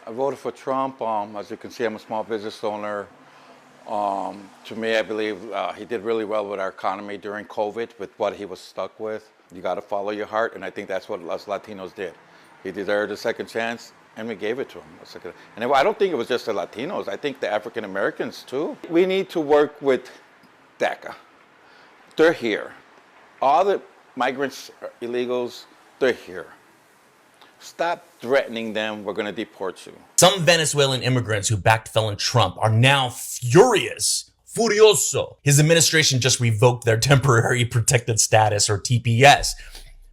I voted for Trump. As you can see, I'm a small business owner. To me, I believe he did really well with our economy during COVID with what he was stuck with. You got to follow your heart, and I think that's what us Latinos did. He deserved a second chance, and we gave it to him. And I don't think it was just the Latinos. I think the African Americans, too. We need to work with DACA. They're here. All the migrants, illegals, they're here. Stop threatening them. We're going to deport you. Some Venezuelan immigrants who backed felon Trump are now furious. Furioso. His administration just revoked their temporary protected status, or TPS,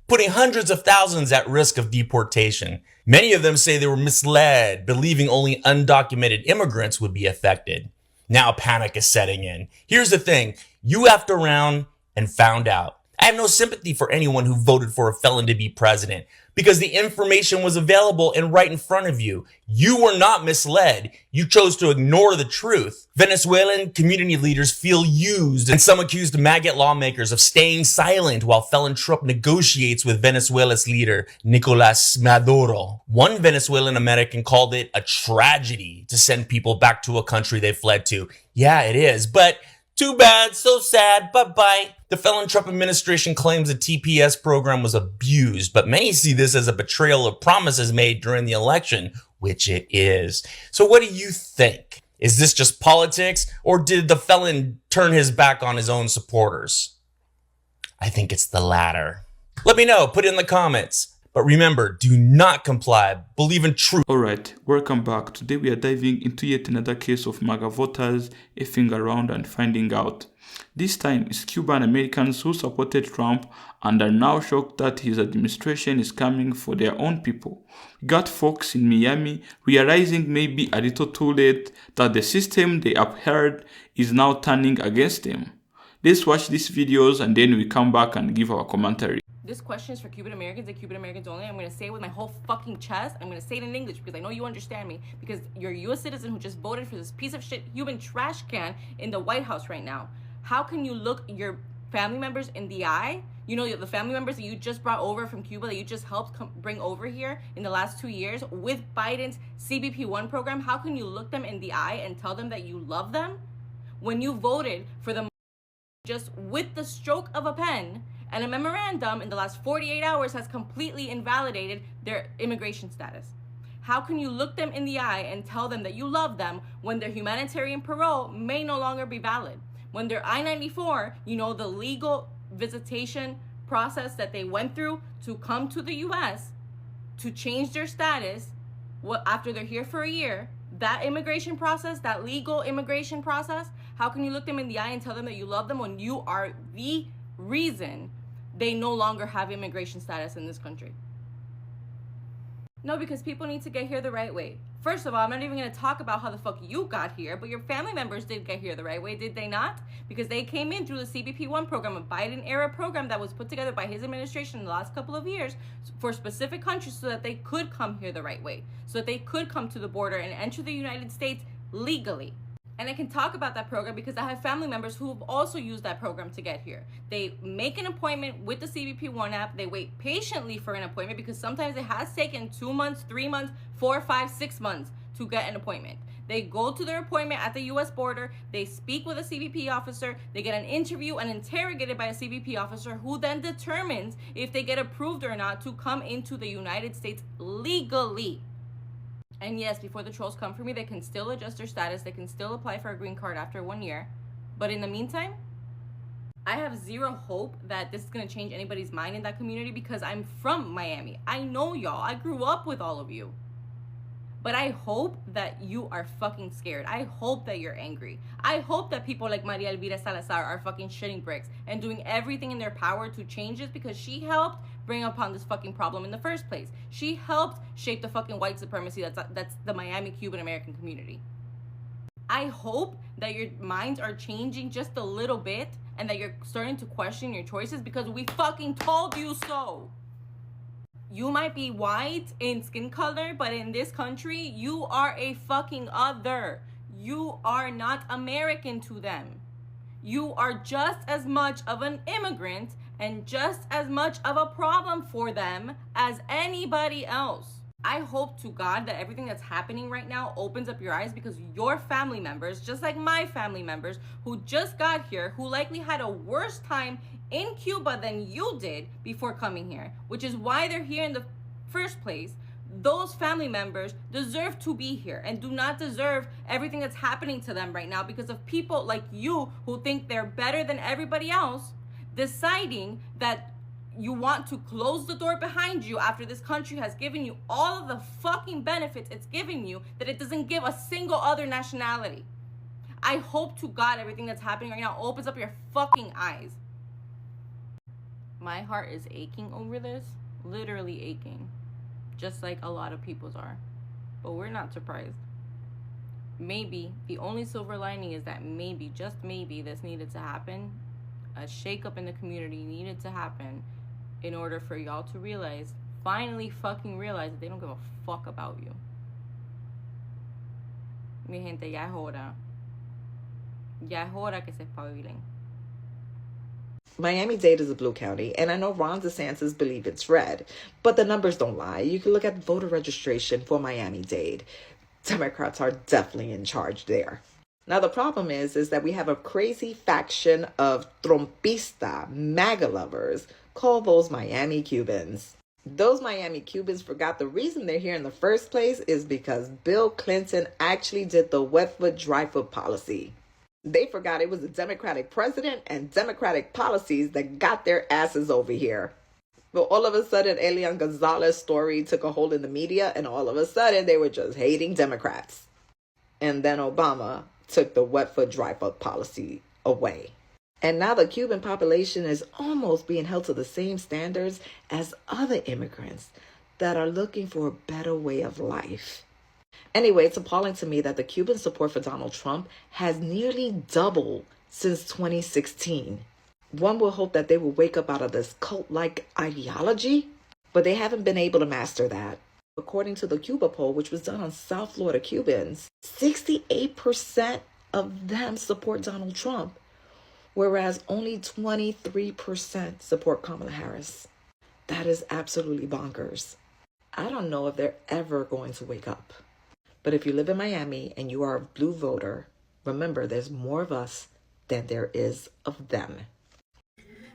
putting hundreds of thousands at risk of deportation. Many of them say they were misled, believing only undocumented immigrants would be affected. Now panic is setting in. Here's the thing. You effed around and found out. I have no sympathy for anyone who voted for a felon to be president because the information was available and right in front of you. You were not misled. You chose to ignore the truth. Venezuelan community leaders feel used, and some accused MAGA lawmakers of staying silent while felon Trump negotiates with Venezuela's leader, Nicolas Maduro. One Venezuelan American called it a tragedy to send people back to a country they fled to. Yeah, it is, but too bad, so sad, bye-bye. The felon Trump administration claims the TPS program was abused, but many see this as a betrayal of promises made during the election, which it is. So what do you think? Is this just politics, or did the felon turn his back on his own supporters? I think it's the latter. Let me know, put it in the comments. But remember, do not comply, believe in truth. Alright, welcome back. Today we are diving into yet another case of MAGA voters effing around and finding out. This time it's Cuban Americans who supported Trump and are now shocked that his administration is coming for their own people. We got folks in Miami realizing maybe a little too late that the system they upheld is now turning against them. Let's watch these videos and then we come back and give our commentary. This question is for Cuban Americans and Cuban Americans only. I'm going to say it with my whole fucking chest. I'm going to say it in English because I know you understand me. Because you're a U.S. citizen who just voted for this piece of shit human trash can in the White House right now. How can you look your family members in the eye? You know, the family members that you just brought over from Cuba, that you just helped bring over here in the last 2 years with Biden's CBP-1 program. How can you look them in the eye and tell them that you love them when you voted for them just with the stroke of a pen? And a memorandum in the last 48 hours has completely invalidated their immigration status. How can you look them in the eye and tell them that you love them when their humanitarian parole may no longer be valid? When their I-94, you know, the legal visitation process that they went through to come to the U.S. to change their status after they're here for a year, that immigration process, that legal immigration process, how can you look them in the eye and tell them that you love them when you are the reason they no longer have immigration status in this country? No, because people need to get here the right way. First of all, I'm not even going to talk about how the fuck you got here, but your family members did get here the right way, did they not? Because they came in through the CBP-1 program, a Biden-era program that was put together by his administration in the last couple of years for specific countries so that they could come here the right way, so that they could come to the border and enter the United States legally. And I can talk about that program because I have family members who have also used that program to get here. They make an appointment with the CBP-1 app. They wait patiently for an appointment because sometimes it has taken 2 months, 3 months, 4, 5, 6 months to get an appointment. They go to their appointment at the U.S. border. They speak with a CBP officer. They get an interview and interrogated by a CBP officer who then determines if they get approved or not to come into the United States legally. And yes, before the trolls come for me, they can still adjust their status. They can still apply for a green card after 1 year. But in the meantime, I have zero hope that this is going to change anybody's mind in that community because I'm from Miami. I know y'all. I grew up with all of you. But I hope that you are fucking scared. I hope that you're angry. I hope that people like Maria Elvira Salazar are fucking shitting bricks and doing everything in their power to change this because she helped bring upon this fucking problem in the first place. She helped shape the fucking white supremacy that's the Miami Cuban American community. I hope that your minds are changing just a little bit and that you're starting to question your choices because we fucking told you so. You might be white in skin color, but in this country, you are a fucking other. You are not American to them. You are just as much of an immigrant and just as much of a problem for them as anybody else. I hope to God that everything that's happening right now opens up your eyes, because your family members, just like my family members who just got here, who likely had a worse time in Cuba than you did before coming here, which is why they're here in the first place, those family members deserve to be here and do not deserve everything that's happening to them right now because of people like you who think they're better than everybody else, deciding that you want to close the door behind you after this country has given you all of the fucking benefits it's giving you that it doesn't give a single other nationality. I hope to God everything that's happening right now opens up your fucking eyes. My heart is aching over this, literally aching, just like a lot of people's are. But we're not surprised. Maybe the only silver lining is that maybe, just maybe, this needed to happen. A shakeup in the community needed to happen in order for y'all to realize, finally fucking realize, that they don't give a fuck about you. Mi gente, ya es hora. Ya es hora que se espabilen. Miami-Dade is a blue county, and I know Ron DeSantis believes it's red, but the numbers don't lie. You can look at voter registration for Miami-Dade. Democrats are definitely in charge there. Now, the problem is that we have a crazy faction of Trumpista MAGA lovers called those Miami Cubans. Those Miami Cubans forgot the reason they're here in the first place is because Bill Clinton actually did the wet foot, dry foot policy. They forgot it was a Democratic president and Democratic policies that got their asses over here. But all of a sudden, Elian Gonzalez's story took a hold in the media, and all of a sudden, they were just hating Democrats. And then Obama took the wet foot, dry foot policy away. And now the Cuban population is almost being held to the same standards as other immigrants that are looking for a better way of life. Anyway, it's appalling to me that the Cuban support for Donald Trump has nearly doubled since 2016. One will hope that they will wake up out of this cult-like ideology, but they haven't been able to master that. According to the Cuba poll, which was done on South Florida Cubans, 68% of them support Donald Trump, whereas only 23% support Kamala Harris. That is absolutely bonkers. I don't know if they're ever going to wake up. But if you live in Miami and you are a blue voter, remember there's more of us than there is of them.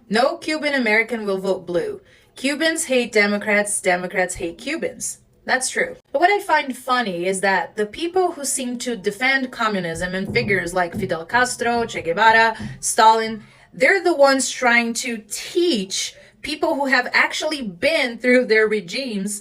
No Cuban American will vote blue. Cubans hate Democrats, Democrats hate Cubans. That's true. But what I find funny is that the people who seem to defend communism and figures like Fidel Castro, Che Guevara, Stalin, they're the ones trying to teach people who have actually been through their regimes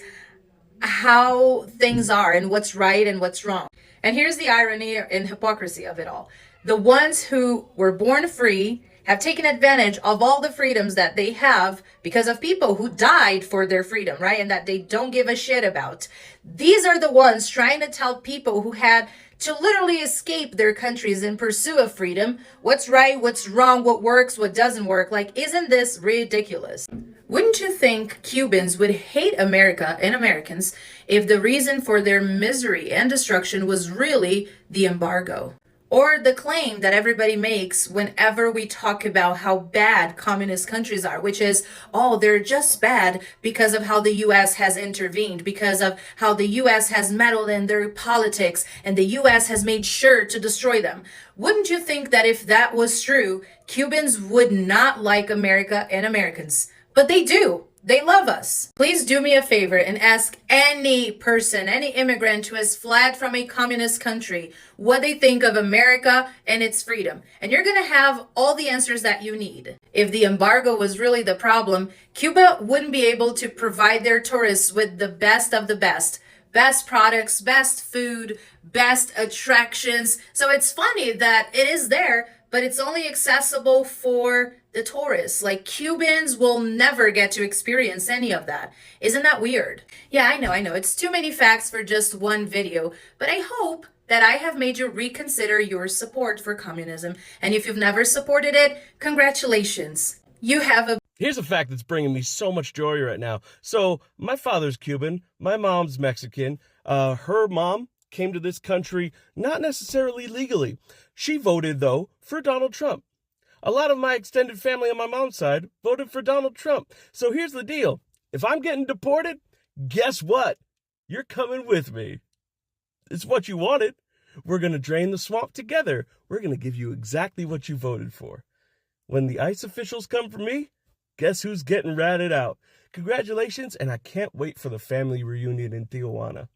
how things are and what's right and what's wrong. And here's the irony and hypocrisy of it all. The ones who were born free have taken advantage of all the freedoms that they have because of people who died for their freedom, right? And that they don't give a shit about. These are the ones trying to tell people who had to literally escape their countries in pursuit of freedom what's right, what's wrong, what works, what doesn't work. Like, isn't this ridiculous? Wouldn't you think Cubans would hate America and Americans if the reason for their misery and destruction was really the embargo? Or the claim that everybody makes whenever we talk about how bad communist countries are, which is, oh, they're just bad because of how the U.S. has intervened, because of how the U.S. has meddled in their politics, and the U.S. has made sure to destroy them. Wouldn't you think that if that was true, Cubans would not like America and Americans? But they do. They love us. Please do me a favor and ask any person, any immigrant who has fled from a communist country, what they think of America and its freedom. And you're going to have all the answers that you need. If the embargo was really the problem, Cuba wouldn't be able to provide their tourists with the best of the best. Best products, best food, best attractions. So it's funny that it is there, but it's only accessible for the tourists. Like, Cubans will never get to experience any of that. Isn't that weird? Yeah, I know. It's too many facts for just one video, but I hope that I have made you reconsider your support for communism. And if you've never supported it, congratulations. You have a... Here's a fact that's bringing me so much joy right now. So, my father's Cuban, my mom's Mexican. Her mom came to this country not necessarily legally. She voted, though, for Donald Trump. A lot of my extended family on my mom's side voted for Donald Trump. So here's the deal. If I'm getting deported, guess what? You're coming with me. It's what you wanted. We're going to drain the swamp together. We're going to give you exactly what you voted for. When the ICE officials come for me, guess who's getting ratted out? Congratulations, and I can't wait for the family reunion in Tijuana.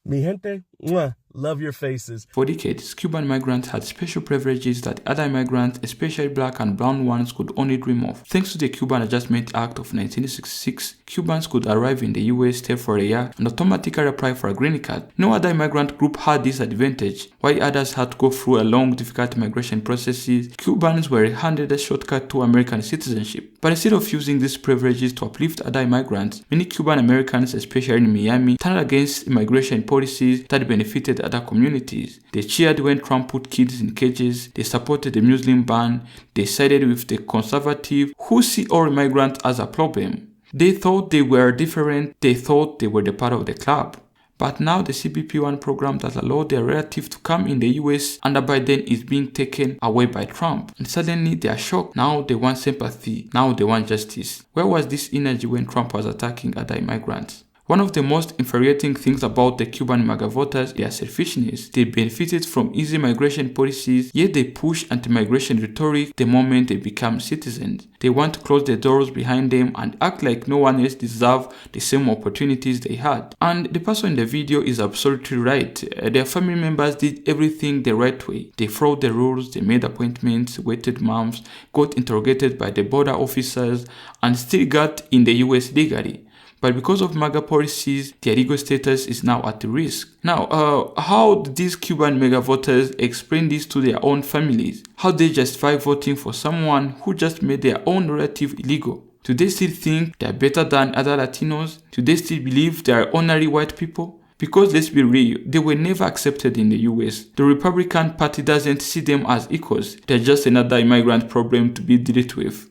Mi gente, mwah, love your faces. For decades, Cuban migrants had special privileges that other migrants, especially black and brown ones, could only dream of. Thanks to the Cuban Adjustment Act of 1966, Cubans could arrive in the US, stay for a year, and automatically apply for a green card. No other immigrant group had this advantage. While others had to go through a long, difficult migration processes, Cubans were handed a shortcut to American citizenship. But instead of using these privileges to uplift other immigrants, many Cuban Americans, especially in Miami, turned against immigration policies that benefited other communities. They cheered when Trump put kids in cages, they supported the Muslim ban, they sided with the conservative who see all immigrants as a problem. They thought they were different, they thought they were the part of the club. But now the CBP-1 program that allowed their relatives to come in the US under Biden is being taken away by Trump. And suddenly they are shocked. Now they want sympathy. Now they want justice. Where was this energy when Trump was attacking other immigrants? One of the most infuriating things about the Cuban MAGA voters is their selfishness. They benefited from easy migration policies, yet they push anti-migration rhetoric the moment they become citizens. They want to close the doors behind them and act like no one else deserves the same opportunities they had. And the person in the video is absolutely right. Their family members did everything the right way. They followed the rules, they made appointments, waited months, got interrogated by the border officers, and still got in the US legally. But because of MAGA policies, their legal status is now at risk. Now, how did these Cuban MAGA voters explain this to their own families? How they justify voting for someone who just made their own relative illegal? Do they still think they're better than other Latinos? Do they still believe they are honorary white people? Because let's be real, they were never accepted in the US. The Republican Party doesn't see them as equals. They're just another immigrant problem to be dealt with.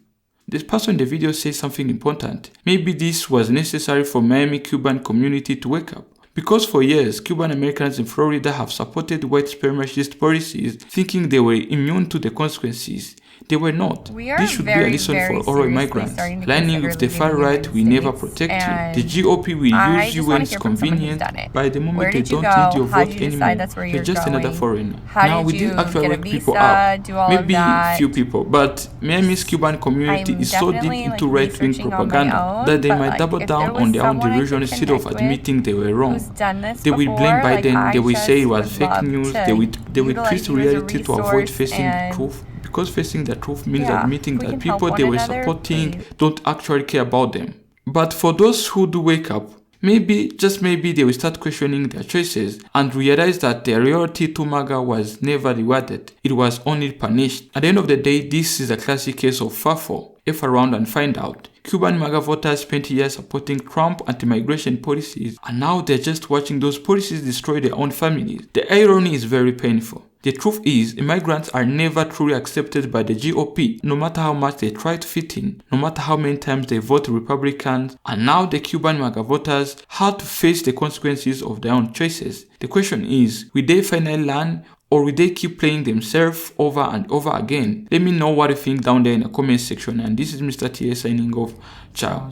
This person in the video says something important. Maybe this was necessary for Miami Cuban community to wake up. Because for years, Cuban Americans in Florida have supported white supremacist policies, thinking they were immune to the consequences. They were not. This should be a lesson for all immigrants. Lining with the far right will never protect you. The GOP will use you when it's convenient. By the moment they don't need your vote anymore, you're just another foreigner. Now we did actually wake people up. Maybe few people, but Miami's Cuban community is so deep into right-wing propaganda that they might double down on their own delusion instead of admitting they were wrong. They will blame Biden, they will say it was fake news, they will twist reality to avoid facing the truth. Because facing the truth means admitting that people they were supporting don't actually care about them. But for those who do wake up, maybe, just maybe, they will start questioning their choices and realize that their loyalty to MAGA was never rewarded. It was only punished. At the end of the day, this is a classic case of FAFO. F around and find out. Cuban MAGA voters spent years supporting Trump anti-migration policies, and now they're just watching those policies destroy their own families. The irony is very painful. The truth is, immigrants are never truly accepted by the GOP, no matter how much they try to fit in, no matter how many times they vote Republicans, and now the Cuban MAGA voters had to face the consequences of their own choices. The question is, will they finally learn, or will they keep playing themselves over and over again? Let me know what you think down there in the comment section, and this is Mr. T signing off. Ciao.